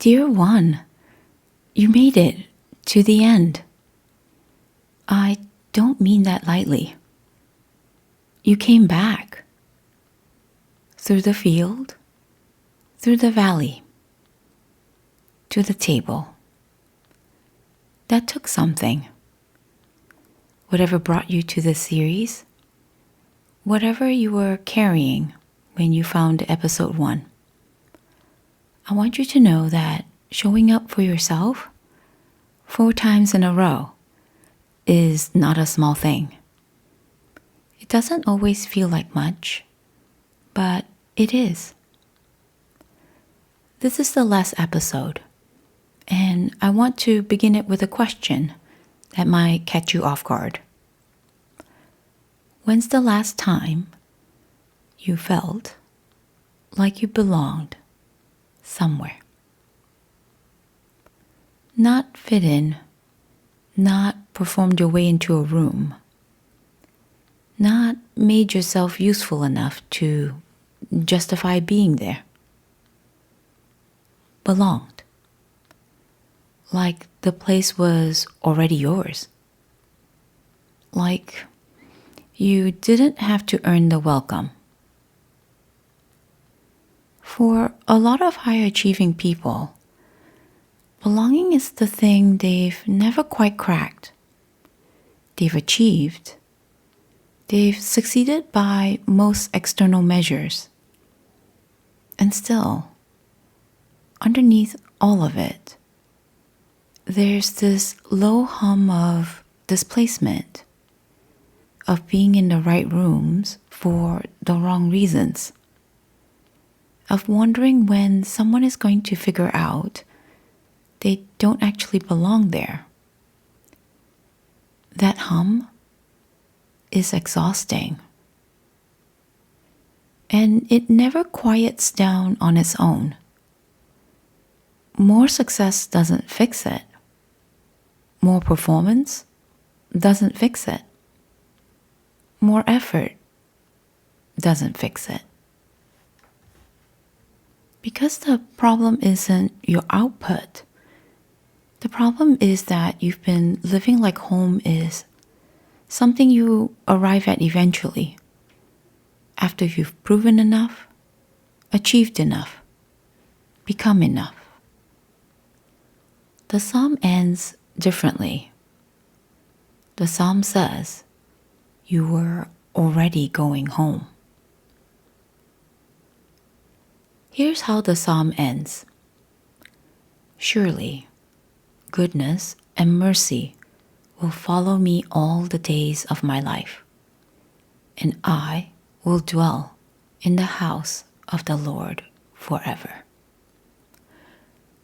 Dear one, you made it to the end. I don't mean that lightly. You came back. Through the field, through the valley, to the table. That took something. Whatever brought you to this series, whatever you were carrying when you found episode 1, I want you to know that showing up for yourself 4 times in a row is not a small thing. It doesn't always feel like much, but it is. This is the last episode, and I want to begin it with a question that might catch you off guard. When's the last time you felt like you belonged somewhere? Not fit in, not performed your way into a room, not made yourself useful enough to justify being there. Belonged. Like the place was already yours. Like you didn't have to earn the welcome. For a lot of high-achieving people, belonging is the thing they've never quite cracked. They've achieved. They've succeeded by most external measures. And still, underneath all of it, there's this low hum of displacement, of being in the right rooms for the wrong reasons, of wondering when someone is going to figure out they don't actually belong there. That hum is exhausting. And it never quiets down on its own. More success doesn't fix it. More performance doesn't fix it. More effort doesn't fix it. Because the problem isn't your output. The problem is that you've been living like home is something you arrive at eventually, after you've proven enough, achieved enough, become enough. The psalm ends differently. The psalm says, you were already going home. Here's how the psalm ends. Surely, goodness and mercy will follow me all the days of my life, and I will dwell in the house of the Lord forever.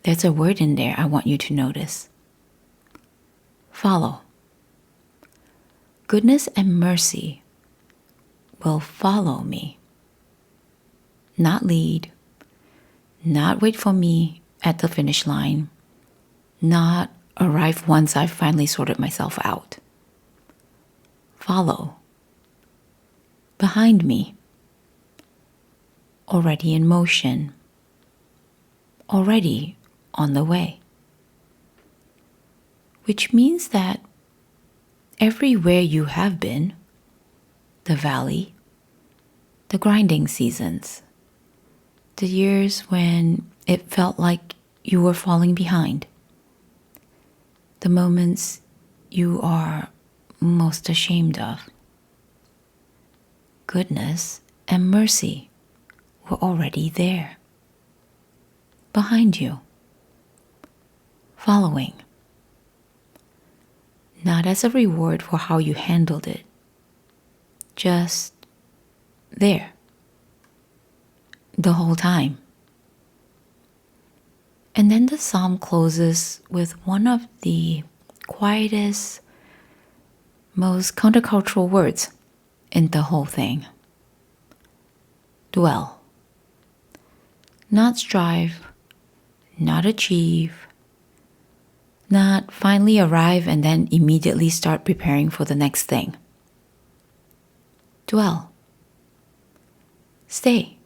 There's a word in there I want you to notice. Follow. Goodness and mercy will follow me. Not lead, not wait for me at the finish line, not arrive once I've finally sorted myself out. Follow. Behind me. Already in motion. Already on the way. Which means that everywhere you have been, the valley, the grinding seasons, the years when it felt like you were falling behind, the moments you are most ashamed of, goodness and mercy were already there, behind you, following. Not as a reward for how you handled it, just there, the whole time. And then the psalm closes with one of the quietest, most countercultural words in the whole thing. Dwell. Not strive, not achieve, not finally arrive and then immediately start preparing for the next thing. Dwell. Stay.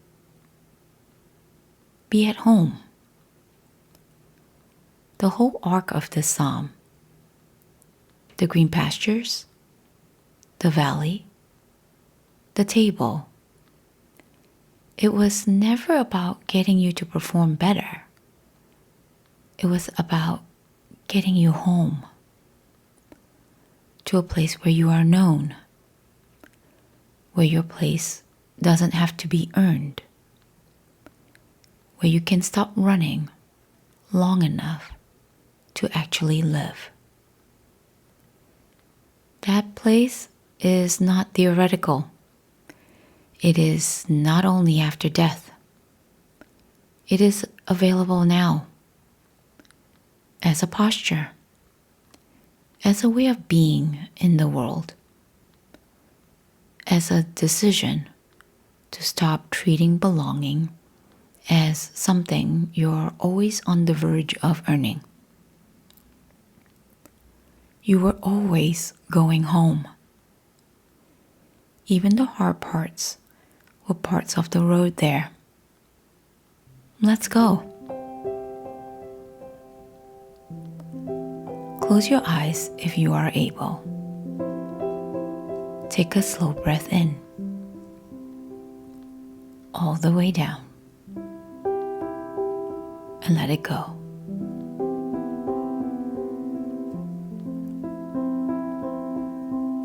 Be at home. the whole arc of this psalm. The green pastures, the valley, the table. It was never about getting you to perform better. It was about getting you home to a place where you are known, where your place doesn't have to be earned, where you can stop running long enough to actually live. That place is not theoretical. It is not only after death. It is available now as a posture, as a way of being in the world, as a decision to stop treating belonging as something you're always on the verge of earning. You were always going home. Even the hard parts were parts of the road there. Let's go. Close your eyes if you are able. Take a slow breath in, all the way down, and let it go.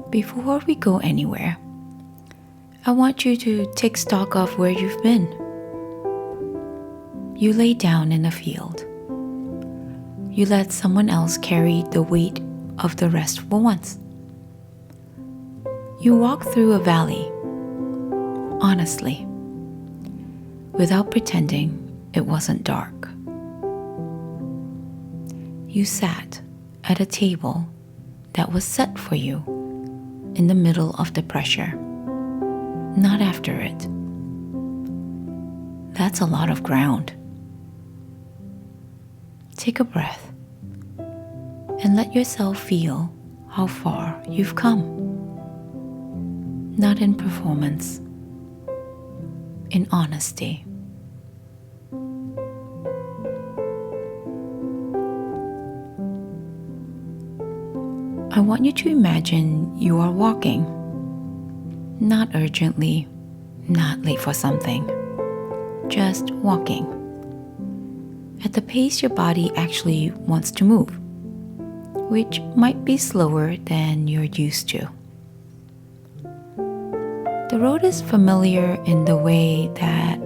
Before we go anywhere, I want you to take stock of where you've been. You lay down in a field. You let someone else carry the weight of the rest for once. You walk through a valley, honestly, without pretending it wasn't dark. You sat at a table that was set for you in the middle of the pressure, not after it. That's a lot of ground. Take a breath and let yourself feel how far you've come. Not in performance, in honesty. I want you to imagine you are walking, not urgently, not late for something, just walking, at the pace your body actually wants to move, which might be slower than you're used to. The road is familiar in the way that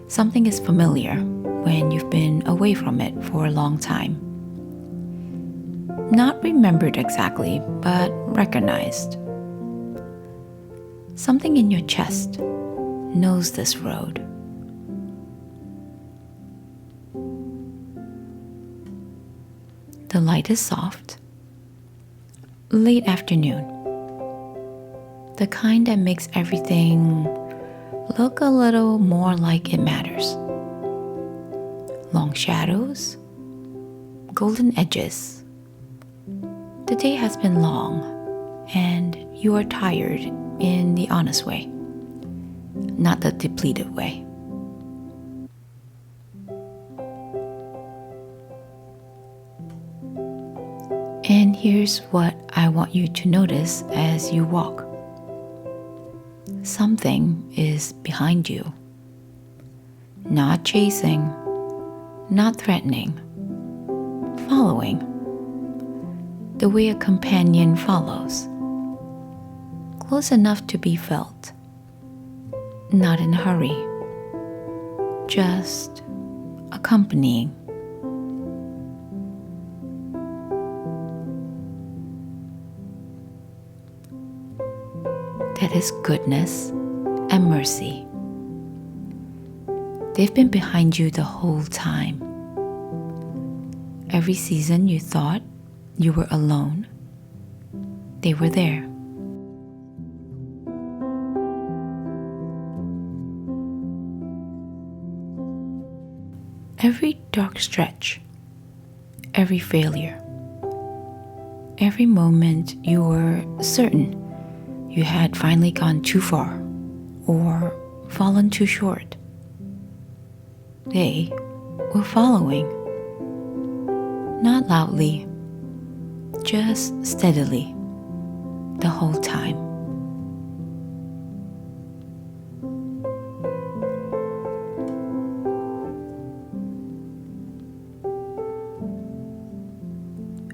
something is familiar when you've been away from it for a long time. Not remembered exactly, but recognized. Something in your chest knows this road. The light is soft, late afternoon, the kind that makes everything look a little more like it matters. Long shadows, golden edges. The day has been long, and you are tired in the honest way, not the depleted way. And here's what I want you to notice as you walk. Something is behind you. Not chasing, not threatening, following. The way a companion follows. Close enough to be felt. Not in a hurry. Just accompanying. That is goodness and mercy. They've been behind you the whole time. Every season you thought you were alone, they were there. Every dark stretch, every failure, every moment you were certain you had finally gone too far or fallen too short, they were following. Not loudly, just steadily, the whole time.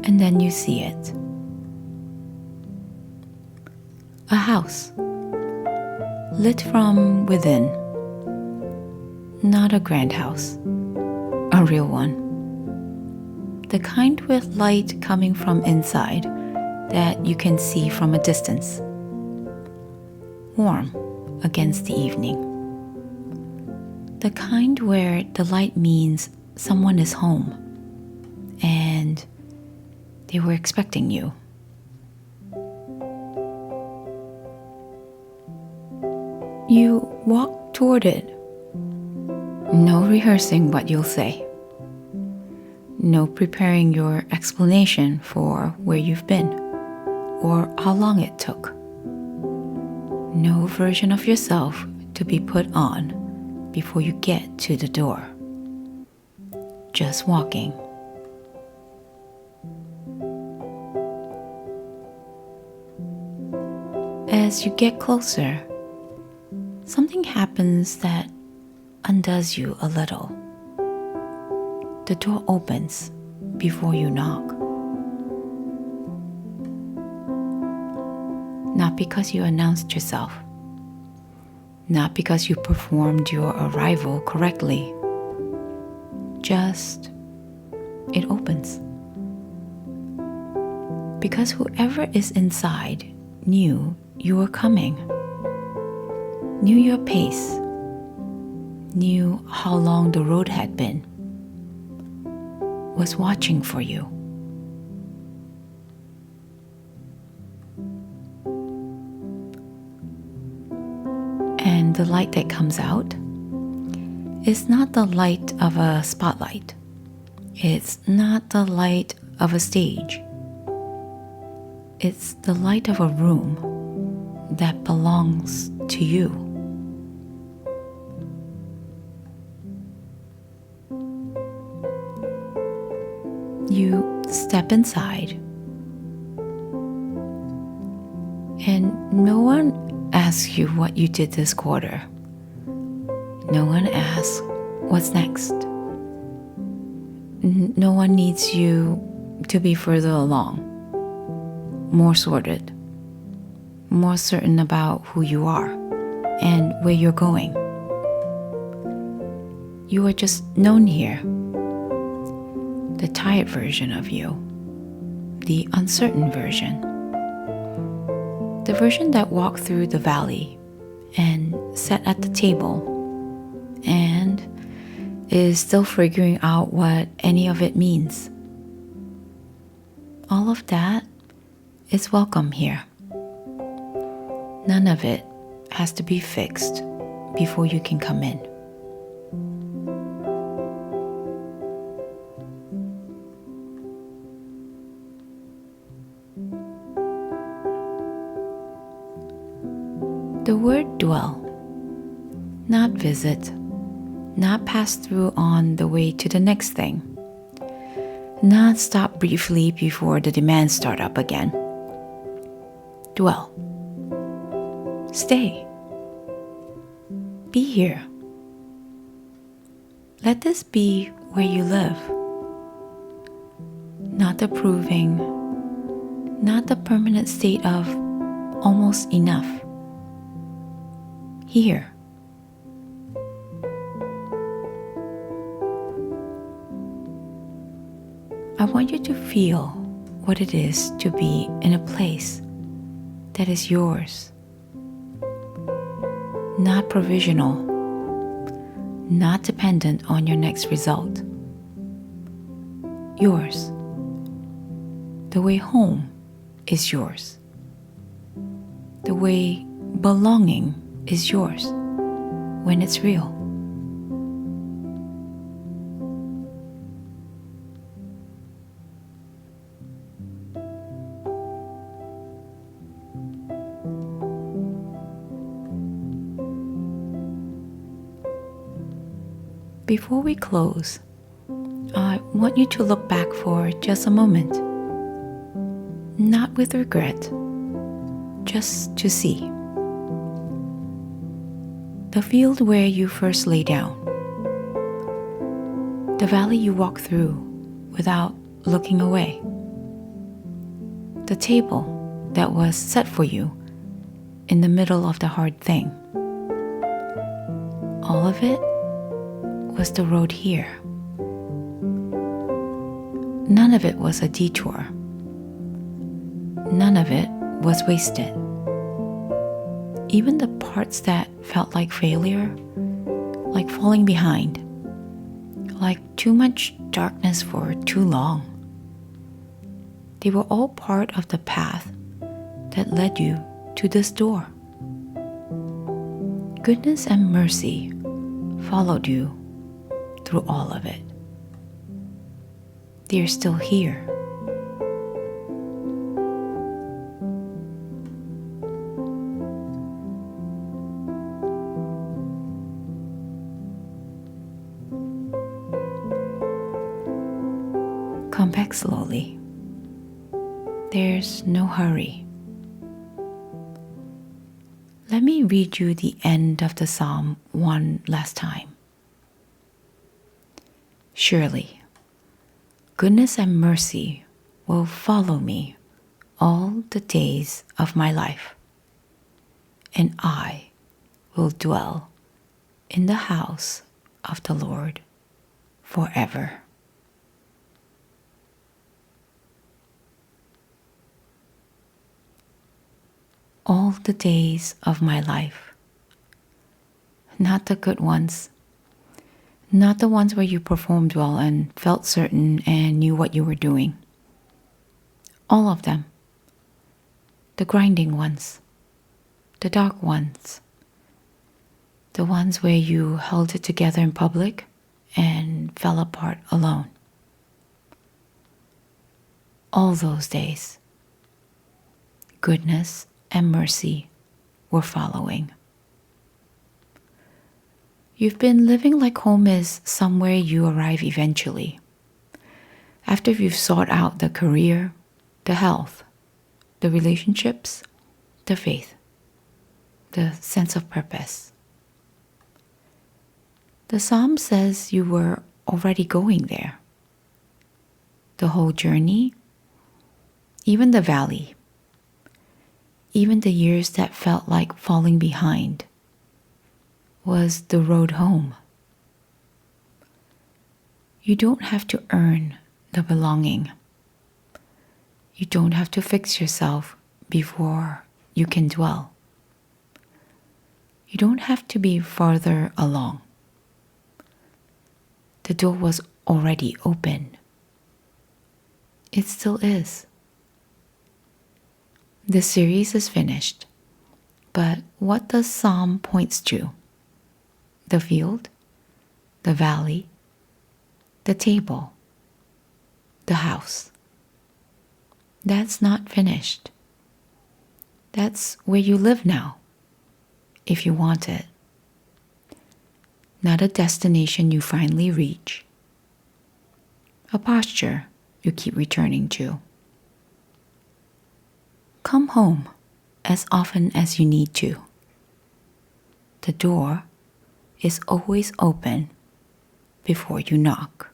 And then you see it. A house, lit from within. Not a grand house, a real one. The kind with light coming from inside that you can see from a distance. Warm against the evening. The kind where the light means someone is home and they were expecting you. You walk toward it. No rehearsing what you'll say. No preparing your explanation for where you've been or how long it took. No version of yourself to be put on before you get to the door. Just walking. As you get closer, something happens that undoes you a little. The door opens before you knock. Not because you announced yourself. Not because you performed your arrival correctly. Just, it opens. Because whoever is inside knew you were coming. Knew your pace. Knew how long the road had been. Was watching for you. And the light that comes out is not the light of a spotlight. It's not the light of a stage. It's the light of a room that belongs to you. You step inside, and no one asks you what you did this quarter. No one asks what's next. No one needs you to be further along, more sorted, more certain about who you are and where you're going. You are just known here. The tired version of you, the uncertain version, the version that walked through the valley and sat at the table and is still figuring out what any of it means. All of that is welcome here. None of it has to be fixed before you can come in. The word dwell, not visit, not pass through on the way to the next thing, not stop briefly before the demands start up again. Dwell. Stay. Be here. Let this be where you live. Not the proving, not the permanent state of almost enough. Here. I want you to feel what it is to be in a place that is yours. Not provisional, not dependent on your next result. Yours. The way home is yours. The way belonging is yours when it's real. Before we close, I want you to look back for just a moment, not with regret, just to see. The field where you first lay down, the valley you walk through without looking away, the table that was set for you in the middle of the hard thing. All of it was the road here. None of it was a detour. None of it was wasted. Even the parts that felt like failure, like falling behind, like too much darkness for too long, they were all part of the path that led you to this door. Goodness and mercy followed you through all of it. They are still here. Come back slowly. There's no hurry. Let me read you the end of the psalm one last time. Surely, goodness and mercy will follow me all the days of my life, and I will dwell in the house of the Lord forever. All the days of my life, not the good ones, not the ones where you performed well and felt certain and knew what you were doing. All of them. The grinding ones, the dark ones, the ones where you held it together in public and fell apart alone. All those days, goodness and mercy were following. You've been living like home is somewhere you arrive eventually, after you've sought out the career, the health, the relationships, the faith, the sense of purpose. The psalm says you were already going there. The whole journey, even the valley, even the years that felt like falling behind, was the road home. You don't have to earn the belonging. You don't have to fix yourself before you can dwell. You don't have to be farther along. The door was already open. It still is. The series is finished, but what the psalm points to, the field, the valley, the table, the house, that's not finished. That's where you live now, if you want it. Not a destination you finally reach, a posture you keep returning to. Come home as often as you need to. The door is always open before you knock.